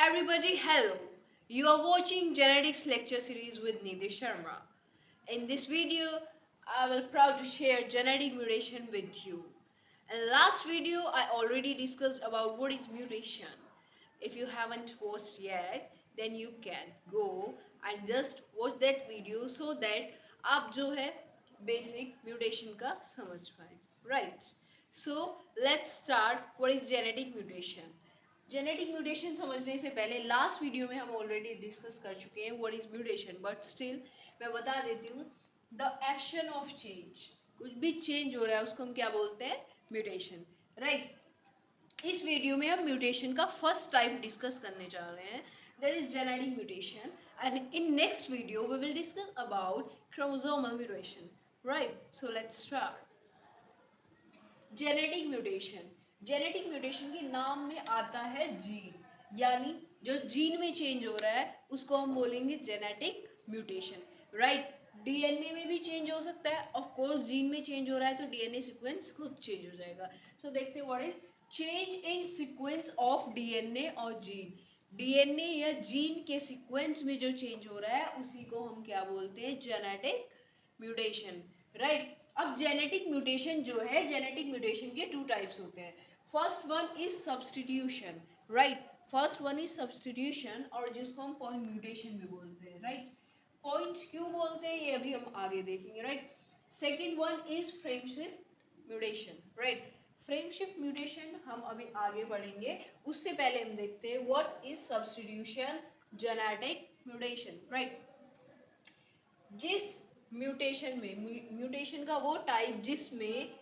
Everybody, hello. You are watching Genetics Lecture Series with Nidhi Sharma. In this video, I will proud to share genetic mutation with you. In last video, I already discussed about what is mutation. If you haven't watched yet, then you can go and just watch that video so that आप जो है basic mutation का समझ पाए. Right. So let's start. What is genetic mutation? Genetic mutation समझने से पहले last video में हम ऑलरेडी डिस्कस कर चुके हैं what is mutation, but still मैं बता देती हूँ. द एक्शन ऑफ चेंज, कुछ भी चेंज हो रहा है उसको हम क्या बोलते हैं? म्यूटेशन. राइट. इस वीडियो में हम म्यूटेशन का फर्स्ट टाइप डिस्कस करने जा रहे हैं, that is genetic mutation. And in next video we will discuss about chromosomal mutation. Right, so let's start. Genetic mutation. Genetic mutation के नाम में आता है जीन, यानी जो जीन में चेंज हो रहा है उसको हम बोलेंगे जेनेटिक म्यूटेशन. राइट. डीएनए में भी चेंज हो सकता है. ऑफ कोर्स जीन में चेंज हो रहा है तो डीएनए सीक्वेंस खुद चेंज हो जाएगा. सो देखते हैं what is change in sequence of DNA और जीन. डीएनए या जीन के सीक्वेंस में जो चेंज हो रहा है उसी को हम क्या बोलते हैं? Genetic mutation. राइट. अब जेनेटिक म्यूटेशन जो है, जेनेटिक म्यूटेशन के टू टाइप्स होते हैं. First one is substitution. Right. First one is substitution और जिसको हम पॉइंट म्यूटेशन भी बोलते हैं. राइट. पॉइंट क्यों बोलते हैं ये अभी हम आगे देखेंगे. Right. Second one is frameshift mutation. Right. Frameshift mutation हम अभी आगे पढ़ेंगे. उससे पहले हम देखते हैं what is substitution, genetic mutation. Right. जिस म्यूटेशन में, म्यूटेशन का वो टाइप जिसमें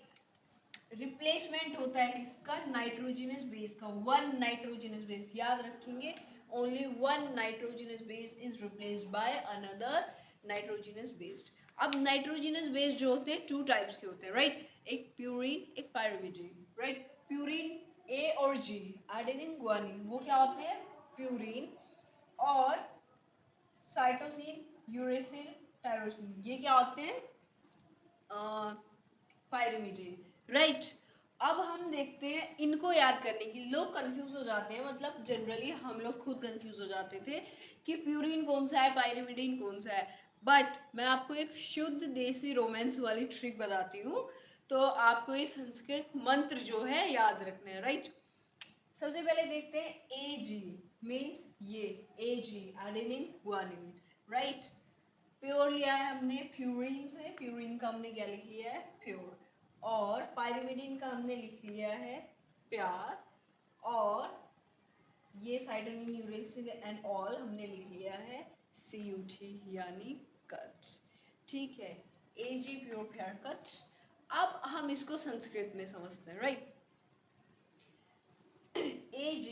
रिप्लेसमेंट होता है किसका? नाइट्रोजनस बेस का. वन नाइट्रोजनस बेस, याद रखेंगे, only one nitrogenous base is replaced by another nitrogenous based. अब नाइट्रोजनस बेस जो होते हैं टू टाइप्स के होते हैं. राइट. एक प्यूरिन, एक पायरिमिडिन. राइट. प्यूरिन ए और जी, एडेनिन ग्वानिन, वो क्या होते हैं? प्यूरिन. और साइटोसिन, यूरेसिल, टायरोसिन, ये क्या होते हैं? पायरिमिडिन. राइट. अब हम देखते हैं इनको याद करने की. लोग कंफ्यूज हो जाते हैं, मतलब जनरली हम लोग खुद कंफ्यूज हो जाते थे कि प्यूरिन कौन सा है, पायरिमिडिन कौन सा है. बट मैं आपको एक शुद्ध देसी रोमांस वाली ट्रिक बताती हूँ. तो आपको ये संस्कृत मंत्र जो है याद रखना है. राइट. सबसे पहले देखते हैं ए जी मीन्स ये, ए जी एडेनिन ग्वानिन. राइट. प्योर लिया है हमने प्यूरिन से, प्यूरिन का हमने क्या लिख लिया है? प्योर. और पायरिमिडिन का हमने लिख लिया है प्यार. और ये साइटोनिन, यूरेसिल एंड ऑल हमने लिख लिया है CUT यानी कट. ठीक है. AG प्योर प्यार कट. अब हम इसको संस्कृत में समझते हैं. राइट. AG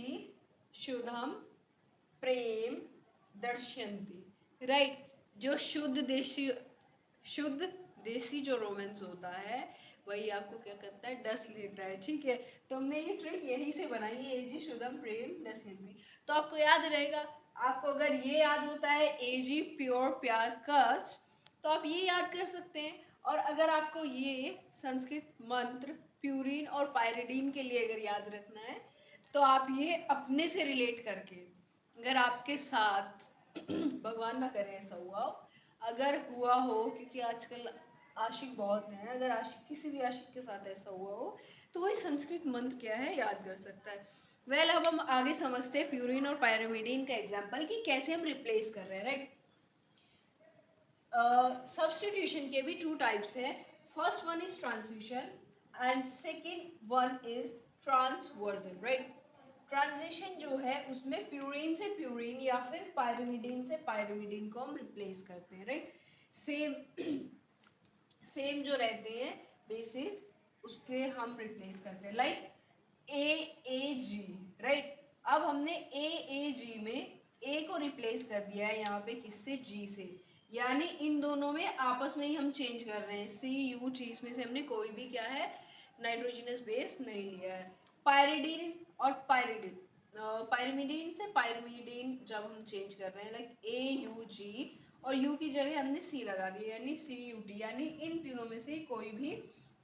शुद्धम प्रेम दर्शनती. राइट. जो शुद्ध देसी जो रोमांस होता है वही आपको क्या करता है? डस लेता है. ठीक है. तो हमने ये ट्रिक यहीं से बनाई है, एजी शुद्धम प्रेम दर्शनती. तो आपको याद रहेगा. आपको अगर ये याद होता है एजी प्योर प्यार कच, तो आप ये याद कर सकते हैं. और अगर आपको ये संस्कृत मंत्र प्यूरिन और पायरिडीन के लिए अगर याद रखना है तो आप ये अपने से रिलेट करके, अगर आपके साथ भगवान ना करे ऐसा हुआ हो, अगर हुआ हो, क्योंकि आजकल आशिक बहुत हैं, अगर आशिक किसी भी आशिक के साथ ऐसा हुआ हो तो वही संस्कृत मंत्र क्या है याद कर सकता है. वेल, अब हम आगे समझते हैं प्यूरिन और पायरिमिडिन का एग्जांपल कि कैसे हम रिप्लेस कर रहे हैं. राइट. सब्स्टिट्यूशन के भी टू टाइप्स है. First one is transition and second one is transversion. Right. Transition जो है उसमें प्यूरिन से प्यूरिन या फिर पायरिमिडिन से पायरिमिडिन को हम रिप्लेस करते हैं. राइट. सेम सेम जो रहते हैं बेसिस उसके हम रिप्लेस करते हैं. Like AAG. राइट. अब हमने AAG में A को रिप्लेस कर दिया है यहाँ पे किससे? G से. यानी इन दोनों में आपस में ही हम चेंज कर रहे हैं. CUT इसमें से हमने कोई भी क्या है नाइट्रोजनस बेस नहीं लिया है. पायरिडीन और पायरिमिडीन से पायरिमिडीन जब हम चेंज कर रहे हैं लाइक AUG, और U की जगह हमने C लगा दी यानी CUT, यानी इन तीनों में से कोई भी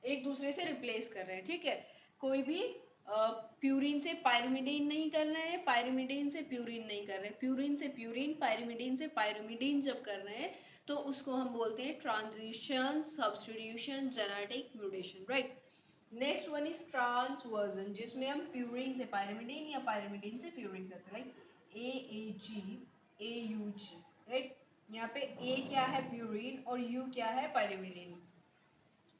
एक दूसरे से रिप्लेस कर रहे हैं. ठीक है. कोई भी प्यूरिन से पायरिमिडीन नहीं कर रहे हैं, पायरिमिडीन से प्यूरिन नहीं कर रहे हैं, प्यूरिन से प्यूरिन, पायरिमिडीन से पायरिमिडीन जब कर रहे हैं तो उसको हम बोलते हैं transition substitution genetic mutation, right. Next one is transversion, जिसमें हम प्यूरिन से पायरिमिडीन या पायरिमिडीन से प्यूरिन करते हैं, लाइक AAG AUG, राइट। यहाँ पे ए क्या है प्यूरिन और यू क्या है पायरिमिडीन,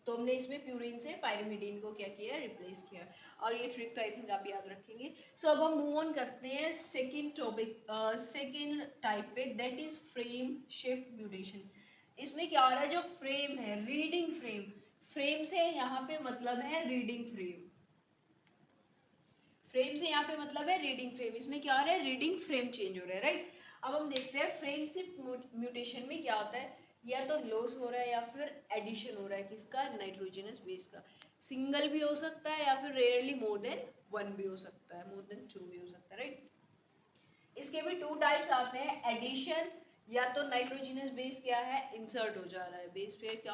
तो हमने इसमें प्यूरिन से पायरिमिडीन को क्या किया, रिप्लेस किया। और ये ट्रिक तो आई थिंक आप याद रखेंगे। सो अब हम मूव ऑन करते हैं सेकेंड टॉपिक, सेकेंड टाइप पे, that is frame shift mutation. इसमें क्या हो रहा है, जो फ्रेम है रीडिंग फ्रेम, फ्रेम से यहाँ पे मतलब है रीडिंग फ्रेम, फ्रेम से यहाँ पे मतलब है रीडिंग फ्रेम, इसमें क्या हो रहा है, रीडिंग फ्रेम चेंज हो रहा है, राइट। अब हम देखते हैं फ्रेम शिफ्ट म्यूटेशन में क्या होता है, या तो लॉस हो रहा है या फिर एडिशन हो रहा है, किसका, नाइट्रोजनस बेस का। सिंगल भी हो सकता है या फिर रेयरली मोर देन वन भी हो सकता है, मोर देन टू भी हो सकता है, राइट। इसके भी टू टाइप्स आते हैं, एडिशन, या तो नाइट्रोजनस बेस क्या है, इंसर्ट हो जा रहा है, बेस पे क्या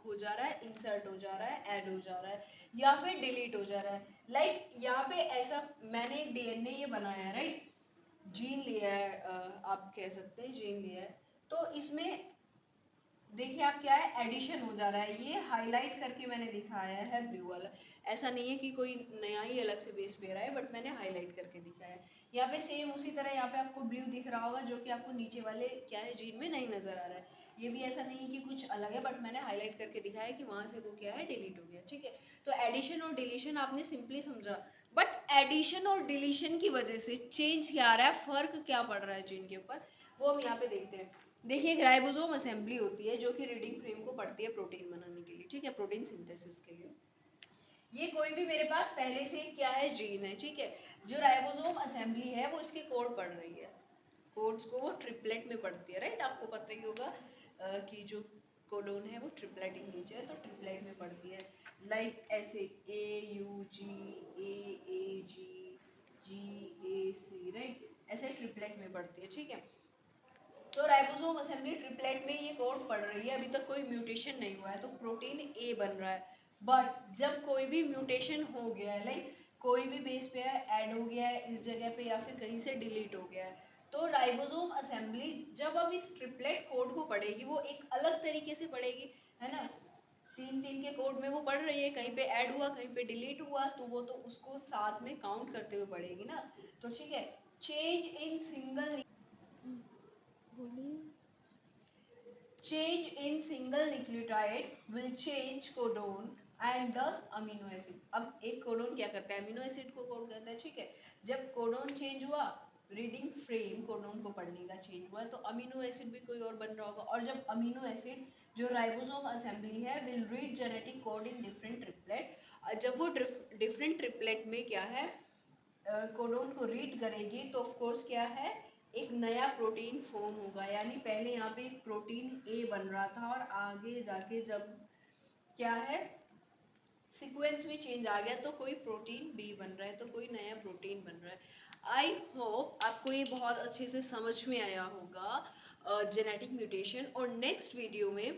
हो जा रहा है, इंसर्ट हो जा रहा है, ऐड हो जा रहा है, या फिर डिलीट हो जा रहा है। लाइक यहाँ पे ऐसा मैंने एक डीएनए ये बनाया है, राइट, जीन लिया है, आप कह सकते हैं जीन लिया है, तो इसमें देखिए आप क्या है, एडिशन हो जा रहा है, ये हाईलाइट करके मैंने दिखाया है ब्लू वाला, ऐसा नहीं है कि कोई नया ही अलग से बेस पे रहा है, बट मैंने हाईलाइट करके दिखाया है। यहाँ पे सेम उसी तरह यहाँ पे आपको ब्लू दिख रहा होगा, जो कि आपको नीचे वाले क्या है जीन में नहीं नजर आ रहा है। ये भी ऐसा नहीं है कि कुछ अलग है, बट मैंने हाईलाइट करके दिखाया है कि वहां से वो क्या है, डिलीट हो गया, ठीक है। तो एडिशन और डिलीशन आपने सिंपली समझा, बट एडिशन और डिलीशन की वजह से चेंज क्या आ रहा है, फर्क क्या पड़ रहा है जीन के ऊपर, वो हम यहाँ पे देखते हैं। देखिए एक राइबोसोम असेंबली होती है जो कि रीडिंग फ्रेम को पढ़ती है प्रोटीन बनाने के लिए, ठीक है, प्रोटीन सिंथेसिस के लिए। ये कोई भी मेरे पास पहले से क्या है, जीन है, ठीक है। जो राइबोसोम असेंबली है वो इसके कोड पढ़ रही है, कोड्स को वो ट्रिपलेट में पढ़ती है, राइट। आपको पता ही होगा कि जो कोडोन है वो ट्रिपलेट इन नेचर है, तो ट्रिपलेट में पढ़ती है, लाइक ऐसे AUG, AAG, GAC, राइट, ऐसे ट्रिपलेट में पढ़ती है, ठीक है। तो राइबोसोम असेंबली ट्रिपलेट में ये कोड पढ़ रही है, अभी तक कोई म्यूटेशन नहीं हुआ है, तो प्रोटीन ए बन रहा है। बट जब कोई भी म्यूटेशन हो गया है, लाइक कोई भी बेस पे ऐड हो गया है इस जगह पे या फिर कहीं से डिलीट हो गया है, तो राइबोसोम असेंबली जब अब इस ट्रिपलेट कोड को पढ़ेगी वो एक अलग तरीके से पढ़ेगी, है ना। तीन तीन के कोड में वो पढ़ रही है, कहीं पे ऐड हुआ कहीं पे डिलीट हुआ, तो वो तो उसको साथ में काउंट करते हुए पढ़ेगी ना, तो ठीक है। Change in single, change in single nucleotide will change codon and thus amino acid। अब एक कोडोन क्या करता है, अमीनो एसिड को कोड करता है, ठीक है। जब कोडोन चेंज हुआ, रीडिंग फ्रेम कोडोन को पढ़ने का चेंज हुआ, तो अमीनो एसिड भी कोई और बन रहा होगा, और जब अमीनो एसिड जो राइबोसोम असेंबली है will read genetic code in different triplet, जब वो डिफरेंट ट्रिपलेट में क्या है, कोडोन को रीड करेगी, तो ऑफ कोर्स क्या है, एक नया प्रोटीन फॉर्म होगा। यानी पहले यहाँ पे एक प्रोटीन ए बन रहा था और आगे जाके जब क्या है, सीक्वेंस में चेंज आ गया, तो कोई प्रोटीन बी बन रहा है, तो कोई नया प्रोटीन बन रहा है। आई होप आपको ये बहुत अच्छे से समझ में आया होगा जेनेटिक म्यूटेशन, और नेक्स्ट वीडियो में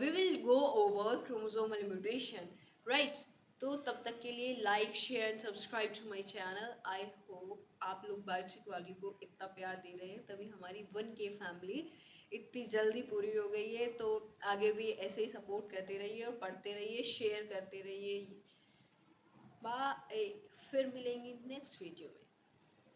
we will go over chromosomal mutation, right. तो तब तक के लिए like share and subscribe to my channel. I hope आप लोग बायोटिक वाली को इतना प्यार दे रहे हैं, तभी हमारी 1K फैमिली इतनी जल्दी पूरी हो गई है। तो आगे भी ऐसे ही सपोर्ट करते रहिए और पढ़ते रहिए, शेयर करते रहिए। बाय, फिर मिलेंगे नेक्स्ट वीडियो में।